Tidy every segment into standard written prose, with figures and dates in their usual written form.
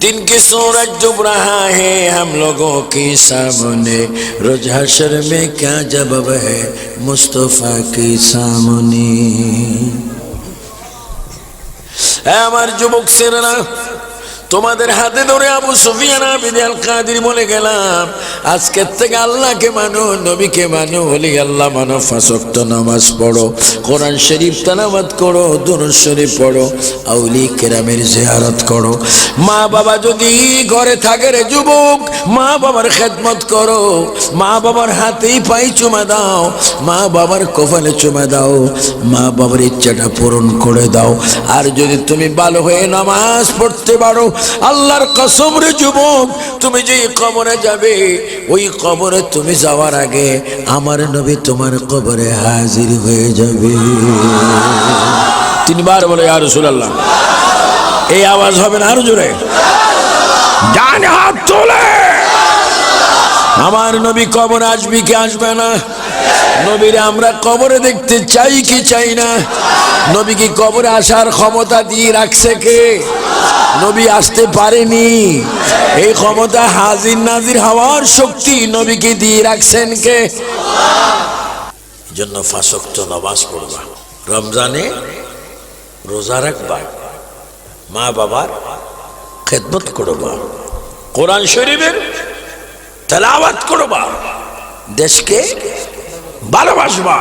दिन की सूरज डूब रहा है हम लोगों के सामने, रोज हशर में क्या जवाब है मुस्तफा के सामने। আমার যুবক ছেলেরা, তোমাদের হাতে ধরে আবু সুফিয়ান বিন কাদের বলে গেলাম, আজকের থেকে আল্লাহকে মানো, নবীকে মানো, ওলি আল্লাহ মানো, 5 ওয়াক্ত নামাজ পড়ো, কোরআন শরীফ তেলাওয়াত করো, দুরূদ শরীফ পড়ো, আউলিয়া কেরামের জিয়ারত করো। মা বাবা যদি ঘরে থাকে রে যুবক, মা বাবার খেদমত করো, মা বাবার হাতেই পাই চুমা দাও, মা বাবার কপালে চুমা দাও, মা বাবার ইচ্ছাটা পূরণ করে দাও। আর যদি তুমি ভালো হয়ে নামাজ পড়তে পারো, আল্লাহর কসম রে যুবক, তুমি যে কবরে যাবে, ওই কবরে তুমি যাওয়ার আগে আমার নবী তোমার কবরে হাজির হয়ে যাবে। 3 বার বলে ইয়া রাসূলুল্লাহ। এই আওয়াজ হবে না আরো জোরে? ডান হাত তোলে। আমার নবী কবরে আসবে কি আসবে না? নবীরে আমরা কবরে দেখতে চাই কি চাই না? নবী কি কবরে আসার ক্ষমতা দিয়ে রাখছে কে? নবী আসতে পারেনি, এই ক্ষমতা হাজির নাজির হওয়ার শক্তি নবীকে দিয়ে রাখছেন কে? জন্য 5 ওয়াক্ত নামাজ পড়বা, রমজানে রোজা রাখবা, মা বাবার খেদমত করবা, কোরআন শরীফের তেলাওয়াত করবা, দেশকে ভালোবাসবা,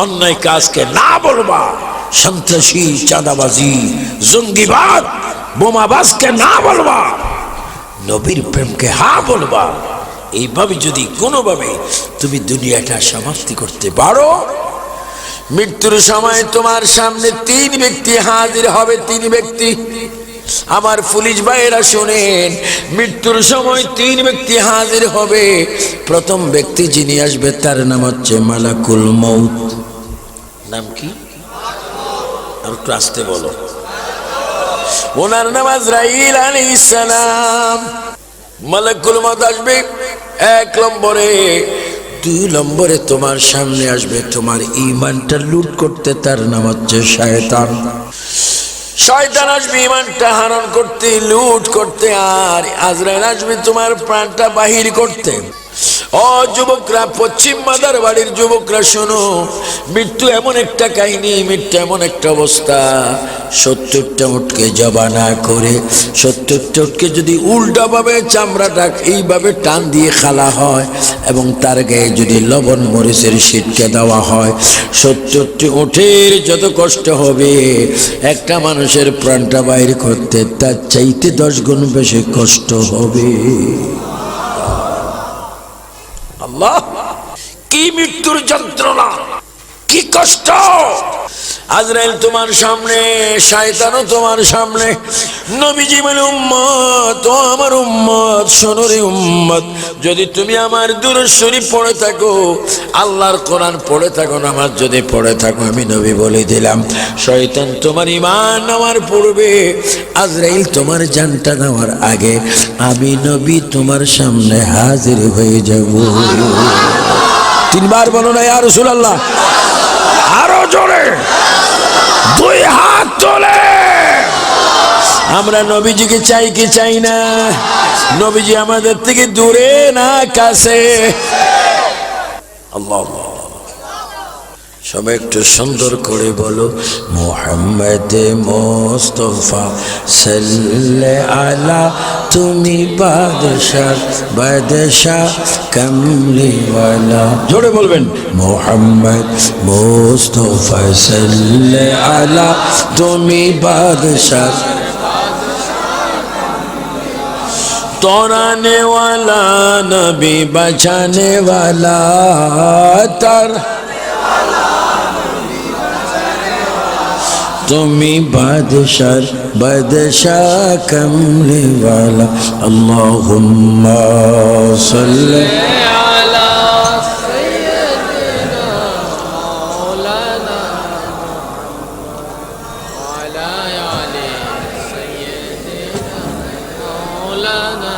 অন্যায় কাজকে না বলবা, সন্ত্রাসী, চাঁদাবাজি, জঙ্গিবাদ, বোমাবাজকে না বলবা, নবীর প্রেমকে হ্যাঁ বলবা। এইভাবে যদি কোনোভাবে তুমি দুনিয়াটা সমাপ্তি করতে পারো, মৃত্যুর সময় তোমার সামনে 3 ব্যক্তি হাজির হবে। 3 ব্যক্তি। আমার পুলিশ ভাইয়েরা শুনেন, মৃত্যুর সময় 3 ব্যক্তি হাজির হবে। প্রথম ব্যক্তি যিনি আসবে তার নাম হচ্ছে মালাকুল মউত। নাম কি? আর একটু আসতে বলো। ওনার নাম আজরাইল আলাইহিস সালাম। মালাকুল মউত আসবে 1 নম্বরে। 2 নম্বরে তোমার সামনে আসবে তোমার ঈমানটা লুট করতে, তার নাম হচ্ছে শয়তান। শয়তান আসবে ঈমানটা হারান করতে, লুট করতে। আর আজরাইল আসবে তোমার প্রাণটা বাহির করতে। ও যুবকরা, পশ্চিম মাদার বাড়ির যুবকরা শোনো, মৃত্যু এমন একটা কাহিনী, মৃত্যু এমন একটা অবস্থা, 70টা উটকে জবা না করে, 70টা উটকে যদি উল্টা ভাবে চামড়াটা এইভাবে টান দিয়ে খালা হয় এবং তার গায়ে যদি লবণ মরিচের ছিটকে দেওয়া হয়, 70টি উটের যত কষ্ট হবে একটা মানুষের প্রাণটা বাইর করতে, তার চাইতে 10 গুণ বেশি কষ্ট হবে। আল্লাহ, কি মৃত্যুর যন্ত্রণা, কি কষ্ট! আজরাইল তোমার সামনে, শয়তানও তোমার সামনে। নবীজি বলে, উম্মত, ও আমার উম্মত, শোনো রে উম্মত, যদি তুমি আমার দুরূদ শরীফ পড়ে থাকো, আল্লাহর কোরআন পড়ে থাকো, নামাজ যদি পড়ে থাকো, আমি নবী বলে দিলাম, শয়তান তোমার ঈমান নেওয়ার পূর্বে, আজরাইল তোমার জানটা নেওয়ার আগে আমি নবী তোমার সামনে হাজির হয়ে যাব। 3 বার বলো না ইয়া রাসূলুল্লাহ। আরো জোরে 2 হাত তোলে। আমরা নবীজিকে চাই কি চাই না? নবীজি আমাদের থেকে দূরে না কাছে? আল্লাহ, সবাই একটু সুন্দর করে বলো, মুহাম্মদ মুস্তাফা সাল্লাল্লাহু আলা, তুমি বাদশাহ বাদশাহ কামলিওয়ালা। জোরে বলবেন, মুহাম্মদ মুস্তাফা সাল্লাল্লাহু আলা, তুমি বাদশাহ तोराने वाला, नबी बचाने वाला, तर তুমি বাদশাহ বাদশাহ কমলি ওয়ালা। আল্লাহুম্মা সাল্লি আলা সাইয়্যিদিনা মাওলানা ওয়ালা আলি সাইয়্যিদিনা মাওলানা।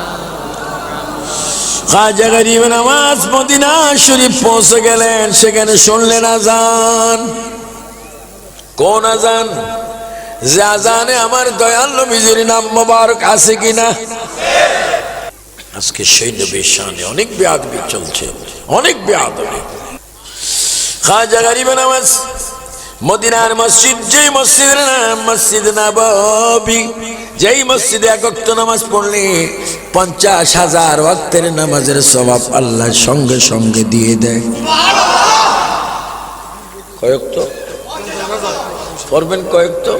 খাজা গরিব নওয়াজ মদিনা শরীফ পৌঁছে গেলেন। সেখানে শুনলেন আজান। কোন আজান? যে আজানে আমার দয়াল নবীজির নাম মোবারক আছে কিনা? আজকে সেই নবীর শানে অনেক বেয়াদবি চলছে, অনেক বেয়াদবি। খাজা গরিব নওয়াজ মদিনার মসজিদ, যেই মসজিদের নাম মসজিদ নববী, যেই মসজিদে এক ওয়াক্ত নামাজ পড়লে 50,000 ওয়াক্তের নামাজের সওয়াব আল্লাহ সঙ্গে সঙ্গে দিয়ে দেয়। কয়েক তো পড়বেন, কয়েক তো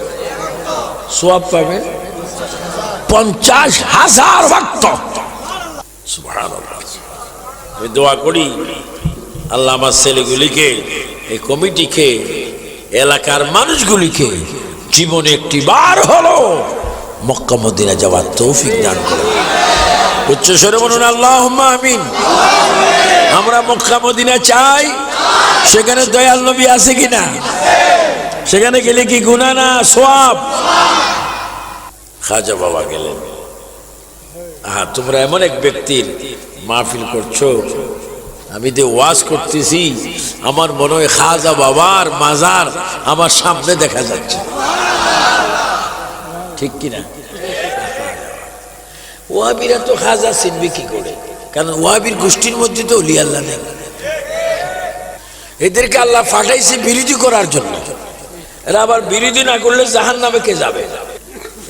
সওয়াব পাবেন 50,000 ওয়াক্ত। সুবহানাল্লাহ। আমি দোয়া করি আল্লাহ আমার ছেলেগুলিকে, এই কমিটিকে, এলাকার মানুষগুলিকে জীবনে একটি বার হলো মক্কা মদিনা যাওয়ার তৌফিক দান করে। উচ্চ স্বরে বলুন আল্লাহুম্মা আমিন। আমরা মক্কা মদিনা চাই, সেখানে দয়াল নবী আছে কিনা? সেখানে গেলে কি গুনাহ না সওয়াব? খাজা বাবা গেলেন। তোমরা এমন এক ব্যক্তির মাহফিল করছো, আমি যে ওয়াজ করতেছি আমার মনে হয় খাজা বাবার মাজার আমার সামনে দেখা যাচ্ছে, ঠিক কিনা? ওয়াহাবিরা তো খাজা চিনবে কি করে? কারণ ওয়াহাবির গোষ্ঠীর মধ্যে তো ওলি আল্লাহ নেই। এদেরকে আল্লাহ পাঠাইছে বিরোধী করার জন্য। এরা আবার বিরোধী না করলে জাহান্নামে কে যাবে?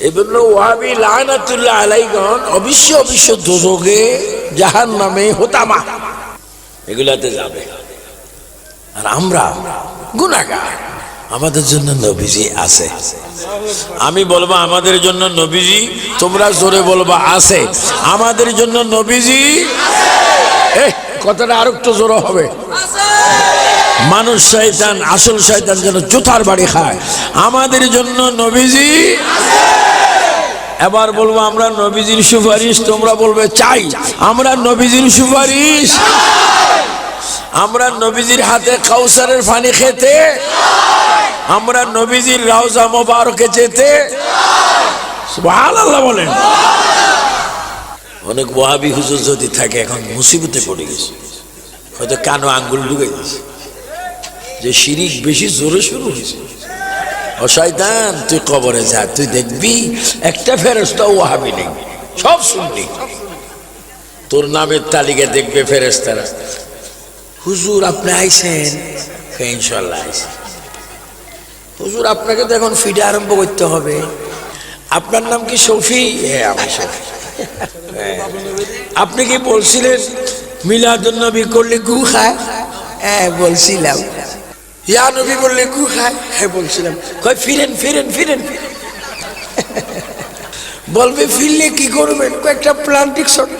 এজন্য ওয়াহাবি লানাতুল্লাহ আলাইহিগণ অবশ্য অবশ্য দোজখে, জাহান্নামে, হোতামা এগুলাতে যাবে। আর আমরা গুনাহগার, আমাদের জন্য নবীজি আছে। আমি বলবো আমাদের জন্য নবীজি, তোমরা জোরে বলবা আছে। আমাদের জন্য নবীজি, কথাটা আর একটু জোরে হবে। মানুষ শয়তান, আসল শয়তান যেন জুতার বাড়ি খায়। আমাদের জন্য নবীজি। এবার বলবো আমরা নবীজির সুপারিশ, তোমরা বলবে চাই। আমরা নবীজির সুপারিশ, আমরা নবীজির হাতে কাউসারের পানি খেতে, আমরা নবীজির রওজা মোবারকে যেতে। সুবহানাল্লাহ বলেন। অনেক ওয়াহাবি হুজুর যদি থাকে এখন মুসিবতে পড়ে গেছে, হয়তো কানো আঙ্গুল ঢুকে গেছে যে শিরিক বেশি জোরে শুরু হয়েছে। ও শয়তান, তুই কবরে যা, তুই দেখবি একটা ফেরেশতা ওয়াহাবি নেই, সব সুন্নি। তোর নামের তালিকা দেখবে ফেরেশতারা। হুজুর আপনি আইছেন? ইনশাআল্লাহ আইছেন। হুজুর আপনাকে তো এখন ফিডে আরম্ভ করতে হবে। আপনার নাম কি শফি? হ্যাঁ আমি শফি। আপনি কি বলছিলেন মিলাদুন নবী করলে গু খায়? হ্যাঁ বলছিলাম। ইয়া নবী বললে গু খায়? হ্যাঁ বলছিলাম। কই ফিরেন ফিরেন ফিরেন। বলবে ফিরলে কি করবেন? একটা প্লান্টিক শট।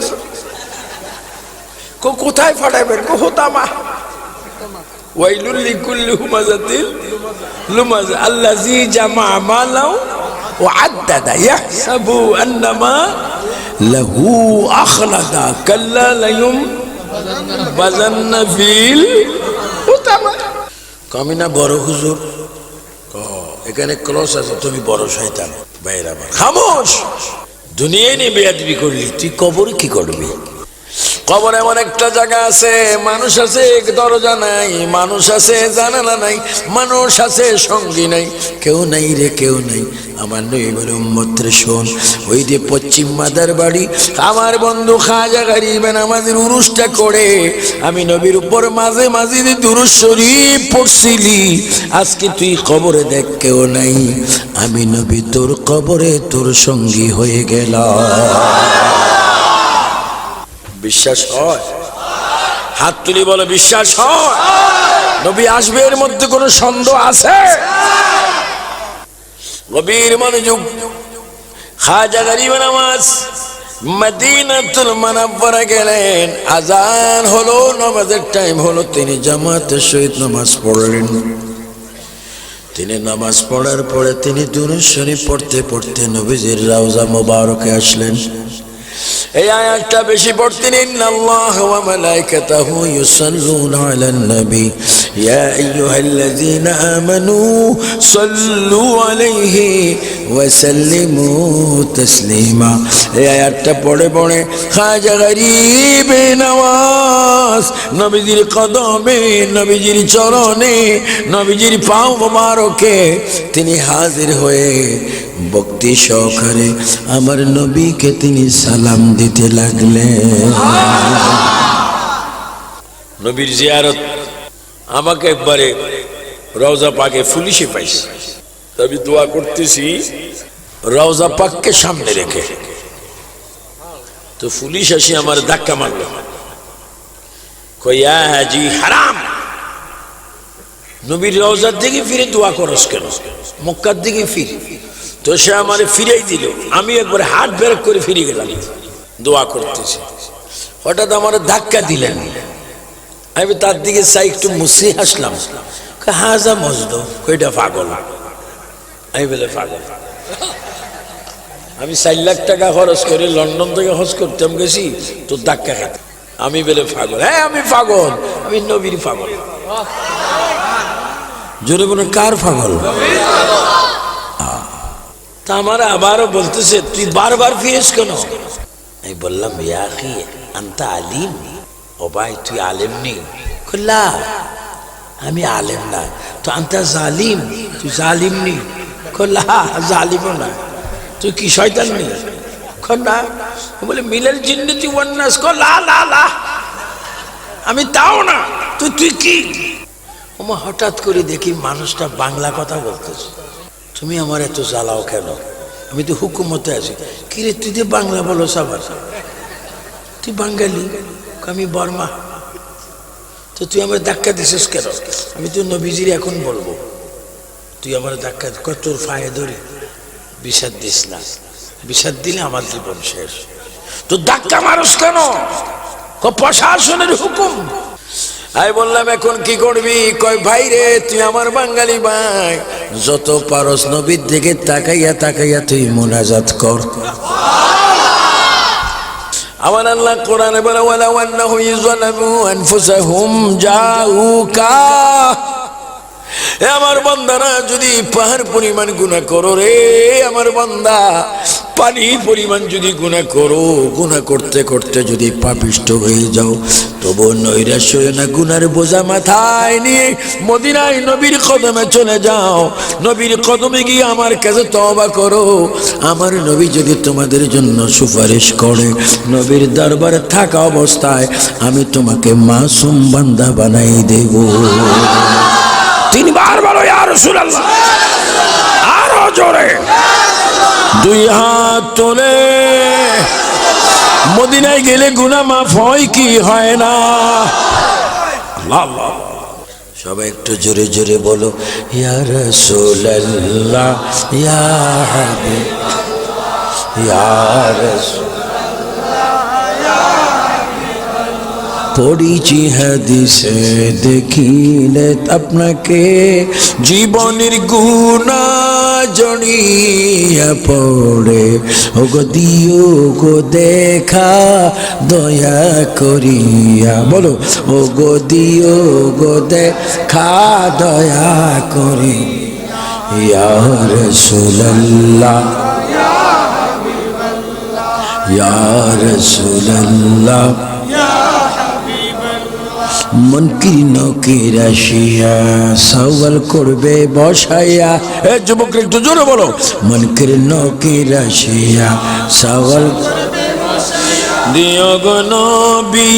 কোথায় ফাটাবেন? হোতামা। ওয়াইলুল লিকুল্লি হুমাযাতিল লুমাযা আল্লাযী জামা মালাও ওয়া আদ্দাদা ইয়াহসাবু আন্নামা লাহু আখলাদা কাল্লা লায়ুম বাযান্না ফিল হোতামা। আমি না বড় হুজুর, এখানে ক্রস আছে, তুমি বড় শয়তান। বাইরে আমার খামোশ। দুনিয়ায় নিয়ে বেয়াদবি করলি, তুই কবর কি করবি? কবর এমন একটা জায়গা আছে, মানুষ আছে দরজা নাই, মানুষ আছে জানালা নাই, মানুষ আছে সঙ্গী নাই, কেউ নাই রে কেউ নাই। আমার নবীর উম্মত রে শোন, ওই যে পশ্চিম মাদার বাড়ি আমার বন্ধু খাজা গরিব নামাজের উরুসটা করে আমি নবীর উপর মাঝে মাঝে দুরূদ শরীফ পড়ছিলি। আজকে তুই কবরে দেখ কেউ নাই, আমি নবী তোর কবরে তোর সঙ্গী হয়ে গেলাম। বিশ্বাস হয়? হাত তুলি বলে বিশ্বাস হয়? নবী আসবে, এর মধ্যে কোনো সন্দেহ আছে? গভীর মনোযোগ। খাজা গরিব নওয়াজ মদিনাতুল মুনাওয়ারা গেলেন। আজান হলো, নামাজের টাইম হলো, তিনি জামাতের সহিত নামাজ পড়লেন। তিনি নামাজ পড়ার পরে তিনি দুরূদ শরীফ পড়তে পড়তে নবীজির রওজা মোবারকে আসলেন। এই আয়াতটা বেশি পড়তেন, ইন্নাল্লাহা ওয়া মালাইকাতাহু ইউসাল্লুনা আলান নবী ইয়া আইয়ুহাল্লাযীনা আমানু সাল্লু আলাইহি ওয়া সাল্লিমু তাসলিমা। এই আয়াতটা পড়ে পড়ে খাজা গরিবে নওয়াজ নবীজির কদমে, নবীজির চরণে, নবীজির পাও মোবারকে তিনি হাজির হয়ে ভক্তি সহকারে আমার নবীকে তিনি সালাম দিতে লাগলেন। নবীর জিয়ারত আমাকে একবারে রওজা পাকে পুলিশে পাইছে। আমি দোয়া করতেছি রওজা পাককে সামনে রেখে, তো পুলিশ আসি আমার ধাক্কা মারলো, কইয়া হাজি হারাম, নবীর রওজার দিকে ফিরে দোয়া করস কেন, মক্কার দিকে ফিরে। তো সে আমারে ফিরাই দিল, আমি একবারে হাত বের করে ফিরে গেলাম দোয়া করতেছি। হঠাৎ আমার ধাক্কা দিলেন, আমি তার দিকে চাই একটু মুসি হাসলাম, হাজা মজদু, কইটা পাগল। আমি বলে পাগল, আমি 4 লাখ টাকা খরচ করে লন্ডন থেকে হজ করতাম গেছি, তো ধাক্কা খেতে। আমি বলে পাগল, হ্যাঁ আমি পাগল, আমি নবীর পাগল। জোরে বলে কার পাগল? তা আমার আবারও বলতেছে তুই বারবার ফিরেস কেন? আমি বললাম ইয়া আখি আনতা আলিম, ও ভাই তুই আলেম নেই? লা আমি আলেম না। তো আনতা জালিম, তুই জালিম নেই? লা জালিমও না। তুই কি শয়তান নেই? না। বলে মিলাল জিন্নতি ওয়ান নাস, লা লা লা আমি তাও না। তুই কি? ওমা হঠাৎ করে দেখি মানুষটা বাংলা কথা বলতেছে, তুমি আমার এত জ্বালাও কেন? আমি তো হুকুমতে আছি। কিরে তুই যে বাংলা বলো সবার, তুই বাঙালি? আমি বর্মা। তো তুই আমার ধাক্কা দিছিস কেন? আমি তো নবীজির এখন বলবো, তুই আমার ধাক্কা তোর ফায়ে ধরে বিষাদ দিস না, বিষাদ দিলে আমার জীবন শেষ। তো ধাক্কা মানুষ কেন? প্রশাসনের হুকুম। আমি বললাম এখন কি করবি? কয় ভাই রে তুই আমার বাঙালি ভাই, যত পারস নবীর দিকে তাকাইয়া তাকাইয়া তুই মুনাজাত কর। আমার আল্লাহ কোরআনে বলে ওয়ালাউ আন্নাহুম ইয়াযলামু আনফুসাহুম জাউকা, এ আমার বান্দারা যদি পাহাড় পরিমাণ গুনাহ করো রে আমার বান্দা, পানি পরিমাণ যদি গুনাহ করো, গুনাহ করতে করতে যদি পাপিষ্ট হয়ে যাও, তবু নৈরাশ্য হয়ে না, গুনার বোঝা মাথায় নিয়ে মদিনায় নবীর কদমে চলে যাও। নবীর কদমে গিয়ে আমার কাছে তওবা করো। আমার নবী যদি তোমাদের জন্য সুপারিশ করে, নবীর দরবারে থাকা অবস্থায় আমি তোমাকে মাসুম বান্দা বানাই দেব। 3 বার বলো ইয়া রাসূলুল্লাহ, আরো জোরে 2 হাত তোলে। মদিনায় গেলে গুনাহ মাফ হয় কি হয় না? আল্লাহ, সবাই একটু জোরে জোরে বলো ইয়া রাসূলুল্লাহ, ইয়া হাবিব, ইয়া রাসূল। পড়িছি হাদিসে দেখিলে আপনাকে, জীবনের গুনাহ জড়িয়া পড়ে, ওগো দিও গো দেখা দয়া করিয়া, বলো ওগো দিও গো দেখা দয়া করি, ইয়া রাসূলুল্লাহ, ইয়া রাসূলুল্লাহ, মন কি রাশিয়া সওয়াল করবে বসাইয়া। এ যুবক একটু জোরে বলো, মন কি রাশিয়া সওয়াল দিও গো নবী,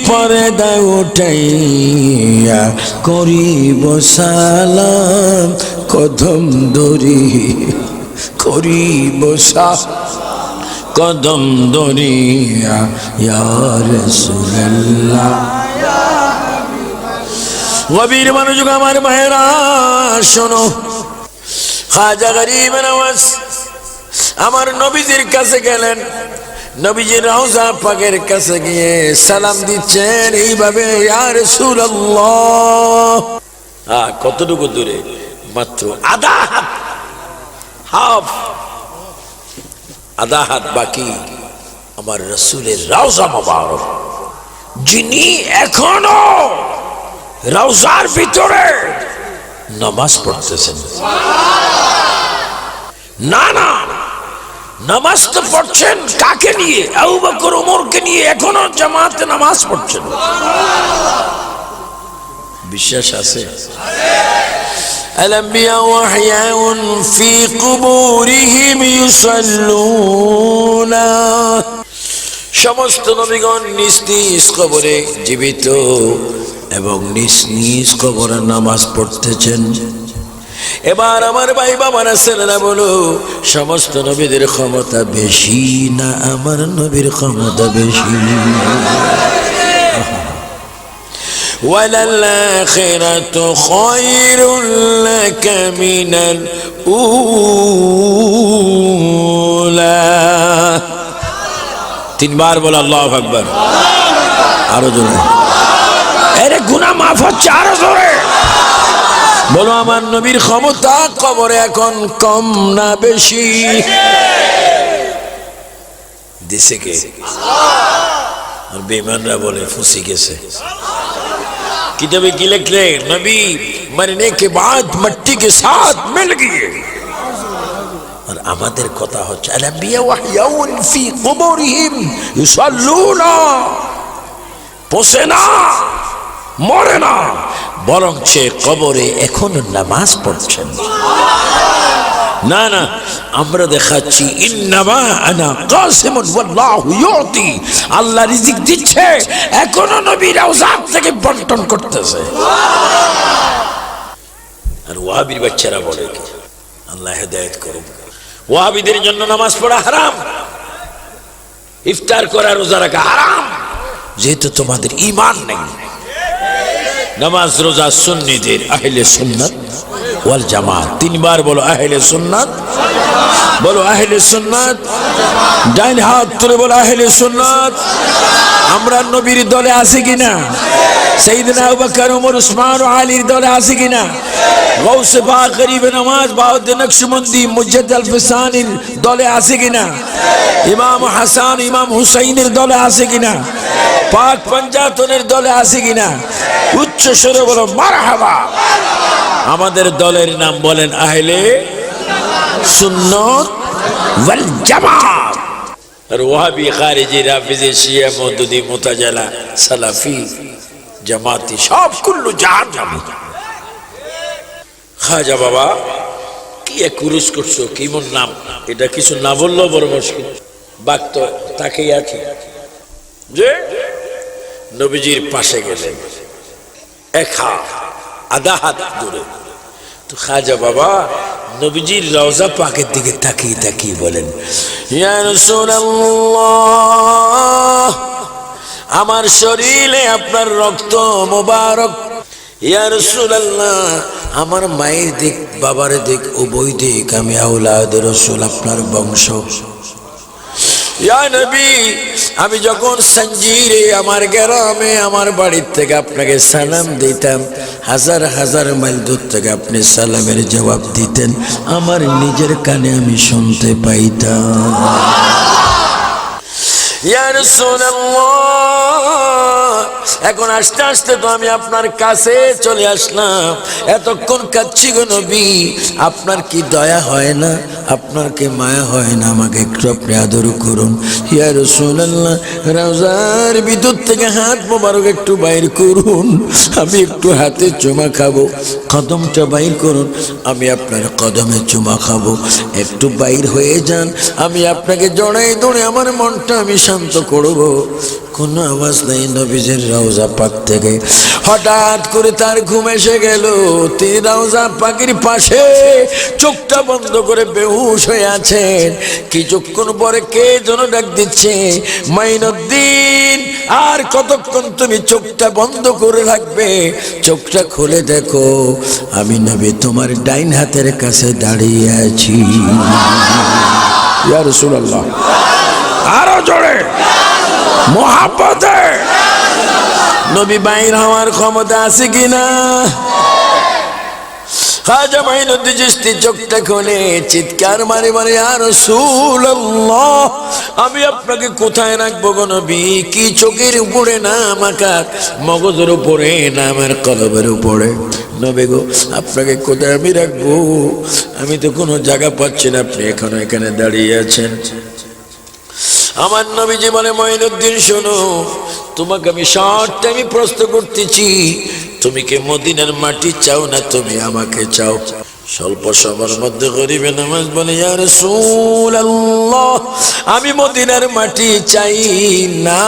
পর্দা উঠাইয়া করিব সালাম, কদম ধরি করিব কদম ধরিয়া, ইয়া রাসূলুল্লাহ। গভীর মনোযোগ আমার ভাইরা শোনো, খাজা গরিব নওয়াজ আমার নবীজির কাছে গেলেন, নবীজির রওজা পাকের কাছে গিয়ে সালাম দিচ্ছেন এইভাবে, ইয়া রাসূলুল্লাহ। কতটুকু দূরে? মাত্র আধা হাত, হাফ আধা হাত বাকি আমার রাসূলের রওজা মোবারক, যিনি এখনো রওজার ভিতরে নামাজ পড়তেছেন। না না, নামাজ তো পড়ছেন কাকে নিয়ে? আবু বকর ওমরকে নিয়ে এখনো জামাতে নামাজ পড়ছেন। বিশ্বাস আছে? الأنبياء أحياء في قبورهم يصلون। সমস্ত নবীগণ নিজ নিজ কবরে জীবিত এবং নিজ নিজ কবরে নামাজ পড়তেছেন। এবার আমার ভাই বাবারা ছেলেরা বলো, সমস্ত নবীদের ক্ষমতা বেশি না আমার নবীর ক্ষমতা বেশি? وَلَلْآخِرَةُ خَيْرٌ لَكَ مِنَ الْأُولَى। তিনবার বলো আল্লাহু আকবার। আরো জোরে। আরে গুনাহ মাফ হচ্ছে, আরো জোরে বলো। আমার নবীর ক্ষমতা কবরে এখন কম না বেশি? দিছে কে? আর বেঈমানরা বলে ফুসি গেছে। किताबे की लिखले नबी मरने के बाद मट्टी के साथ मिल गए। और আমাদের কথা হচ্ছে আল-আনবিয়া ওয়াহয়াউন ফি কুবুরিহিম ইউসাল্লুনা। পচে না, মরে না, বরং সে কবরে এখনো নামাজ পড়ছেন। না না, আমরা দেখাচ্ছি ইন্নামা আনা কাসিমুন ওয়াল্লাহু ইউতি। আল্লাহ রিজিক দিচ্ছে, এখনো নবী রওজা থেকে বন্টন করতেছে। আর ওয়াহাবীর বাচ্চারা বলে কি? আল্লাহ হেদায়েত করুন। ওয়াহাবীদের জন্য নামাজ পড়া হারাম, ইফতার করা, রোজা রাখা হারাম, যেহেতু তোমাদের ঈমান নেই। নামাজ রোজা সুন্নিদের, আহলে সুন্নাত ওয়াল জামাত। তিনবার বলো আহলে সুন্নাত, বলো আহলে সুন্নাত। ডাইন হাত তুলে বলো আহলে সুন্নাত। আমরা নবীর দলে আছি কিনা? সাইয়েদনা আবু বকর, ওমর, উসমান ও আলীর দলে আছি কিনা? গাউসে পাক, গরিব নওয়াজ, বাউদ্দিন নকশবন্দি, মুজাদ্দিদ আল-ফিসানির দলে আছি কিনা? ইমাম হাসান, ইমাম হুসাইনের দলে আছি কিনা? পাক পঞ্জাতনের দলে আছি কিনা? উচ্চ স্বরে বলো মারহাবা। আমাদের দলের নাম বলেন আহলে সুন্নাত ওয়াল জামাত। আর ওয়াহাবি, খারিজি, রাফিজি, শিয়া, মওদুদি, মুতাজিলা, সালাফি, জামাতি সব কুল্লু জাহান্নামী। খাজা বাবা কি এক কুরুস করছো, কি মন নাম? এটা কিছু না বললেও বড় মুশকিল। বাক্ত তাকেই আছে যে নবীজির পাশে গেলেন এক হাত, আধা হাত দূরে। তো খাজা বাবা নবীজির রওজা পাকের দিকে তাকিয়ে তাকিয়ে বলেন, ইয়া রাসূলুল্লাহ, আমার শরীরে আপনার রক্ত মোবারক। ইয়া রাসূলুল্লাহ, আমার মায়ের দিক, বাবার দিক, উভয় দিক আমি আওলাদ রাসূল, আপনার বংশ। ইয়া নবী, আমি যখন সঞ্জিরে আমার গ্রামে আমার বাড়ির থেকে আপনাকে সালাম দিতাম, হাজার হাজার মাইল দূর থেকে আপনি সালামের জবাব দিতেন, আমার নিজের কানে আমি শুনতে পাইতাম। ইয়া রাসূলুল্লাহ, এখন আস্তে আস্তে তো আমি আপনার কাছে চলে আসলাম, এতক্ষণ কাচ্ছি গো নবী, আপনার কি দয়া হয় না? আপনার কি মায়া হয় না? আমাকে একটু আপনি আদর করুন। ইয়া রাসূলুল্লাহ, রওজার ভিতর থেকে হাত মোবারক একটু বাইর করুন, আমি একটু হাতে চুমা খাবো। কদমটা বাইর করুন, আমি আপনার কদমে চুমা খাবো। একটু বাইর হয়ে যান, আমি আপনাকে জড়াই ধরে আমার মনটা আমি শান্ত করবো। কোনো আওয়াজ নেই নবীজির রওজা পাক থেকে। হঠাৎ করে তার ঘুম এসে গেল। তিনি রওজা পাকের পাশে চোখটা বন্ধ করে বেহুশ হয়ে আছেন। কিছুক্ষণ পরে কে যেন ডাক দিচ্ছে, মাইনুদ্দিন, আর কতক্ষণ তুমি চোখটা বন্ধ করে রাখবে? চোখটা খুলে দেখো, আমি নবী তোমার ডাইন হাতের কাছে দাঁড়িয়ে আছি। ইয়া রাসূলুল্লাহ, আরো জোরে মোহাব্বতে। নবী বাইর হওয়ার ক্ষমতা আছে কিনা? খাজা মাইনুদ্দিন চিশতি চোখটা খুলে চিৎকার মারে মারে, ইয়া রাসূলুল্লাহ, আমি আপনাকে কোথায় রাখবো গো নবী? কি চোখের উপরে না আমার মগজের উপরে না আমার কলবের উপরে? নবী গো, আপনাকে কোথায় আমি রাখবো? আমি তো কোনো জায়গা পাচ্ছি না, আপনি এখনো এখানে দাঁড়িয়ে আছেন। আমার নবীজি বলে, মাইনুদ্দিন শোনো, তোমাকে আমি শর্ট টাইমে প্রশ্ন করতেছি, তুমি কি মদিনার মাটি চাও না তুমি আমাকে চাও? স্বল্প সময়ের মধ্যে গরিবে নামাজ বলে, ইয়া রাসূলুল্লাহ, আমি মদিনার মাটি চাই না,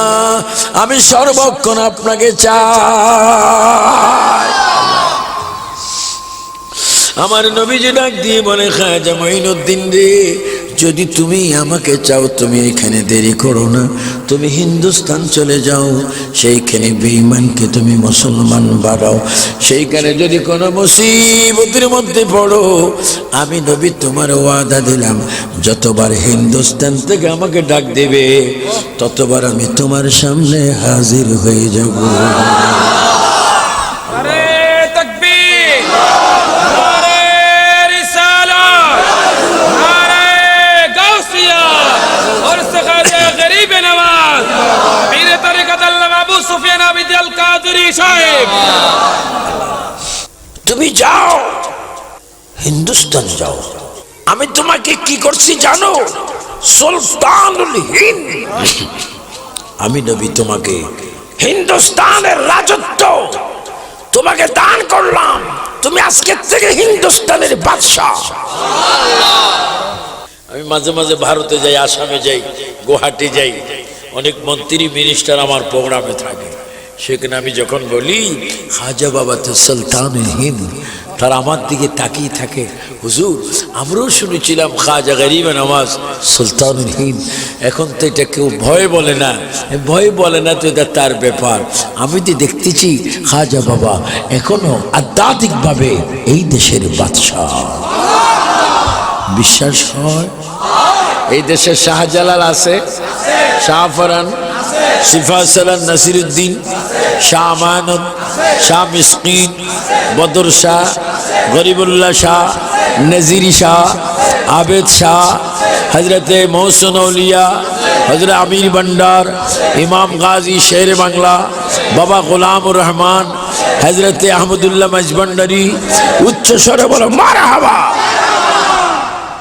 আমি সর্বক্ষণ আপনাকে চাই। আমার নবীজি ডাক দিয়ে বলে, খাজা মাইনুদ্দিন রে, যদি তুমি আমাকে চাও তুমি এখানে দেরি করো না, তুমি হিন্দুস্তান চলে যাও, সেইখানে বেঈমানকে তুমি মুসলমান বানাও, সেইখানে যদি কোনো মুসিবতের মধ্যে পড়ো, আমি নবী তোমার ওয়াদা দিলাম, যতবার হিন্দুস্তান থেকে আমাকে ডাক দেবে ততবার আমি তোমার সামনে হাজির হয়ে যাব। তুমি যাও, হিন্দুস্তান যাও, আমি তোমাকে কি করছি জানো? সুলতানুল হিন্দ, আমি নবী তোমাকে হিন্দুস্তানের রাজত্ব তোমাকে দান করলাম, তুমি আজকের থেকে হিন্দুস্তানের বাদশাহ। আমি মাঝে মাঝে ভারতে যাই, আসামে যাই, গুয়াহাটি যাই, অনেক মন্ত্রী মিনিস্টার আমার প্রোগ্রামে থাকে, সেখানে আমি যখন বলি খাজা বাবা তো সুলতানুল হিন্দ, তারা আমার দিকে তাকিয়ে থাকে, হুজুর আমরাও শুনেছিলাম খাজা গরিবে নওয়াজ সুলতানুল হিন্দ, এখন তো এটা কেউ ভয় বলে না, ভয় বলে না তো এটা তার ব্যাপার, আমি তো দেখতেছি খাজা বাবা এখনো আধ্যাত্মিকভাবে এই দেশের বাদশাহ। বিশ্বাস হয়? এই দেশে শাহজালাল আছে, শাহফরান, সিফাসালান, নাসিরুদ্দিন, শাহ আমানত, শাহ মিসকিন, বদর শাহ, গরিবুল্লাহ শাহ, নজির শাহ, আবেদ শাহ, হজরতে মহসিন আউলিয়া, হজরত আমির ভান্ডার, ইমাম গাজী শের বাংলা, বাবা গোলামুর রহমান, হজরতে আহমদুল্লাহ মজভান্ডারি, উচ্চ স্বরে বলো মারহাবা।